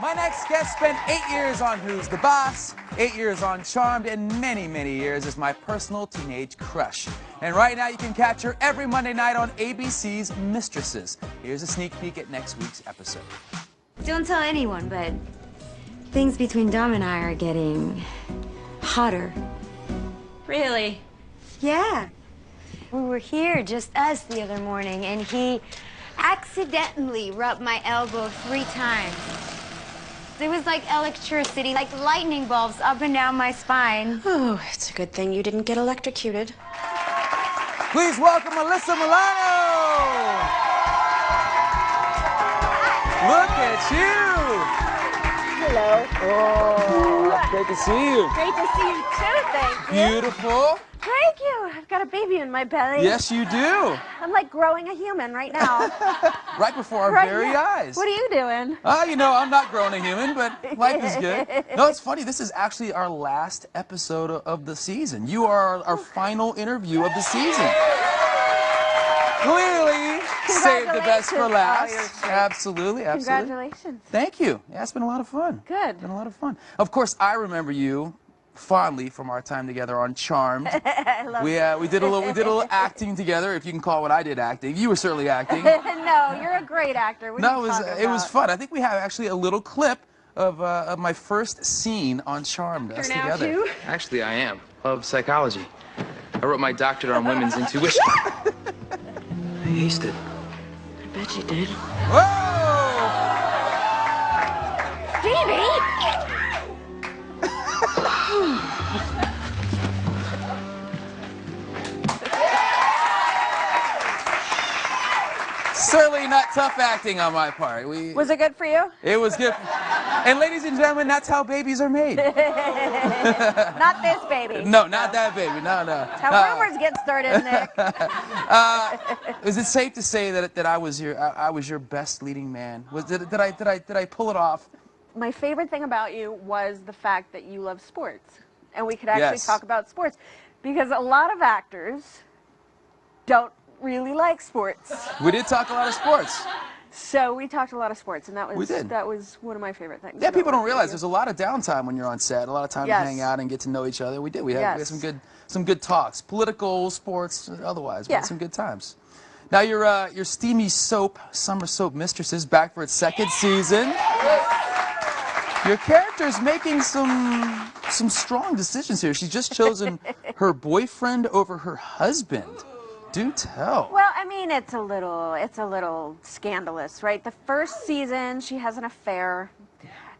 My next guest spent 8 years on Who's the Boss, 8 years on Charmed, and many, many years as my personal teenage crush. And right now you can catch her every Monday night on ABC's Mistresses. Here's a sneak peek at next week's episode. Don't tell anyone, but things between Dom and I are getting hotter. Really? Yeah. We were here, just us, the other morning, and he accidentally rubbed my elbow 3 times. It was like electricity, like lightning bolts up and down my spine. Oh, it's a good thing you didn't get electrocuted. Please welcome Alyssa Milano! Look at you! Hello. Oh, great to see you. Great to see you too, thank you. Beautiful. Thank you. I've got a baby in my belly. Yes, you do. I'm like growing a human right now. Right before our Right very now. eyes. What are you doing? You know, I'm not growing a human, but life is good. No, it's funny. This is actually our last episode of the season. You are our final interview of the season. Clearly, save the best for last. Oh, you're sweet. Absolutely, absolutely. Congratulations. Thank you. Yeah, it's been a lot of fun. Good. It's been a lot of fun. Of course, I remember you fondly from our time together on Charmed. I love We did a little acting together, if you can call what I did acting. You were certainly acting. No, you're a great actor. What are No, you talking it was about? fun. I think we have actually a little clip of my first scene on Charmed, us You're now together. too? Actually, I am. Of psychology. I wrote my doctorate on women's intuition. I aced it. I bet you did. Whoa! Stevie! Certainly not tough acting on my part. Was it good for you? It was good. And ladies and gentlemen, that's how babies are made. Not this baby. No, not that baby. No, no. How rumors get started, Nick. Is it safe to say that I was your best leading man? Did I pull it off? My favorite thing about you was the fact that you love sports. And we could actually Yes. talk about sports. Because a lot of actors don't really like sports. We did talk a lot of sports. So we talked a lot of sports, and We did. that was one of my favorite things. Yeah, about people don't working realize with there's a lot of downtime when you're on set. A lot of time Yes. to hang out and get to know each other. We did. We had Yes. some good talks, political, sports, otherwise. We Yeah. had some good times. Now your steamy soap, Summer Soap Mistresses, back for its second season. Your character's making some strong decisions here. She's just chosen her boyfriend over her husband. Do tell. Well, I mean, it's a little scandalous, right? The first season, she has an affair,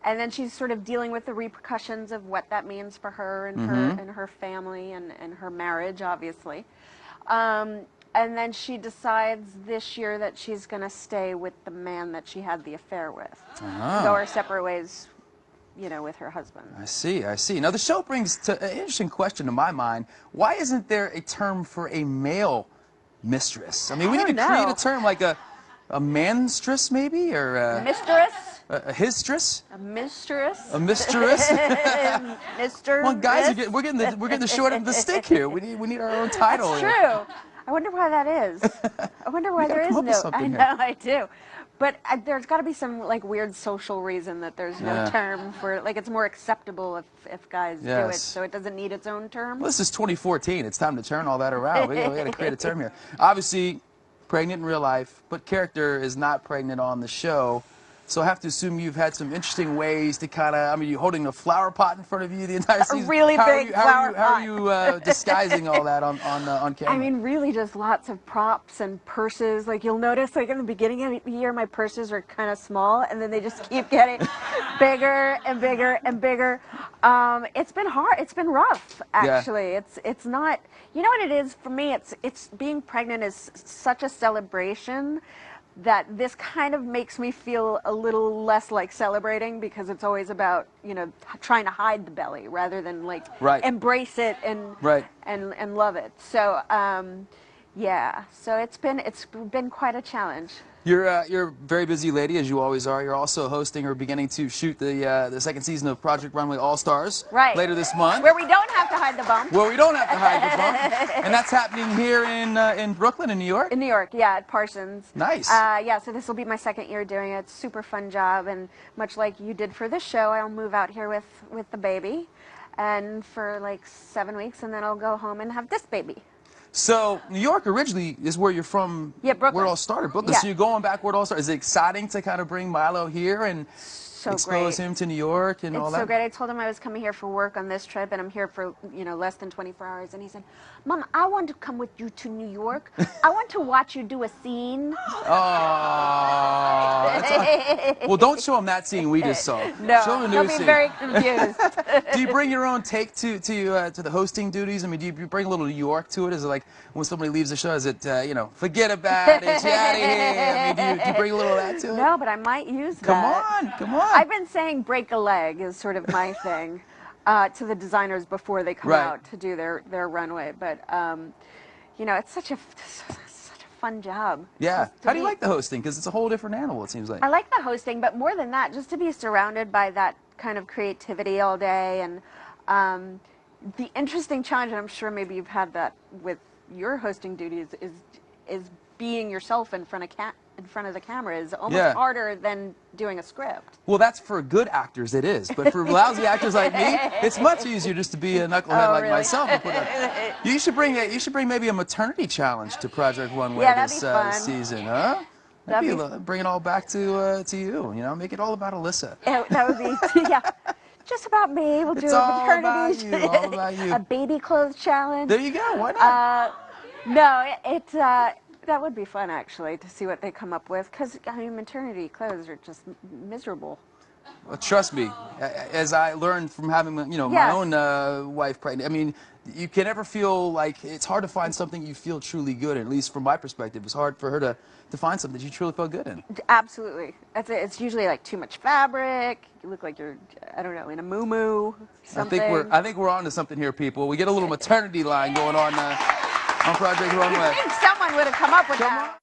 and then she's sort of dealing with the repercussions of what that means for her and her family and her marriage, obviously. And then she decides this year that she's going to stay with the man that she had the affair with, go her separate ways, you know, with her husband. I see, I see. Now the show brings to an interesting question to my mind. Why isn't there a term for a male mistress? I mean, we need to create a term like a manstress maybe, or Mistress? a histress? A mistress? A mistress? Mr. Well, guys, we're getting the short end of the stick here. We need our own title. That's here. true. I wonder why that is. I wonder why gotta there is come up with no. something I here. know, I do. But there's got to be some like weird social reason that there's no Yeah. term for. Like it's more acceptable if guys do it, Yes. so it doesn't need its own term. Well, this is 2014. It's time to turn all that around. We got to create a term here. Obviously, pregnant in real life, but character is not pregnant on the show. So I have to assume you've had some interesting ways to kind of, I mean, you're holding a flower pot in front of you the entire season. really big flower How are you disguising all that on camera? I mean, really just lots of props and purses. Like you'll notice, like in the beginning of the year, my purses are kind of small, and then they just keep getting bigger and bigger and bigger. It's been hard. It's been rough, actually. Yeah. It's not. You know what it is for me? It's being pregnant is such a celebration that this kind of makes me feel a little less like celebrating, because it's always about, you know, trying to hide the belly rather than like embrace it and love it. So yeah, so it's been quite a challenge. You're a very busy lady, as you always are. You're also hosting or beginning to shoot the second season of Project Runway All-Stars later this month. Where we don't have to hide the bump. Where we don't have to hide the bump. And that's happening here in Brooklyn, in New York? In New York, yeah, at Parsons. Nice. Yeah, so this will be my second year doing it. It's a super fun job, and much like you did for this show, I'll move out here with the baby, and for like 7 weeks, and then I'll go home and have this baby. So, New York originally is where you're from, yeah, Brooklyn. where it all started. Brooklyn. Yeah. So you're going back where it all started. Is it exciting to kind of bring Milo here and expose him to New York and all that? It's so great. I told him I was coming here for work on this trip, and I'm here for, less than 24 hours. And he said, Mom, I want to come with you to New York. I want to watch you do a scene. Well, don't show him that scene we just saw. No, show him a new he'll be scene. very confused. Do you bring your own take to the hosting duties? I mean, do you bring a little New York to it? Is it like when somebody leaves the show, is it, forget about it, get out of here? I mean, do you bring a little of that to it? No, but I might use that. Come on. I've been saying break a leg is sort of my thing to the designers before they come out to do their runway. But, it's such a fun job. Yeah. How do you like the hosting? Because it's a whole different animal, it seems like. I like the hosting, but more than that, just to be surrounded by that kind of creativity all day, and the interesting challenge, and I'm sure maybe you've had that with your hosting duties, is being yourself in front of the camera is almost harder than doing a script. Well, that's for good actors, it is. But for lousy actors like me, it's much easier just to be a knucklehead like myself. And put you should bring maybe a maternity challenge to Project Runway this season, huh? Bring it all back to you. Make it all about Alyssa. Yeah, that would be just about me. We'll do a maternity. All about you. A baby clothes challenge. There you go. Why not? No, that would be fun, actually, to see what they come up with. Because, maternity clothes are just miserable. Well, trust me, as I learned from having, my own wife pregnant, I mean, you can never feel like, it's hard to find something you feel truly good in, at least from my perspective. It's hard for her to find something that you truly felt good in. Absolutely. It's usually like too much fabric. You look like you're, I don't know, in a moo-moo, something. I think we're on to something here, people. We get a little maternity line going on Project Runway. Someone would have come up with that.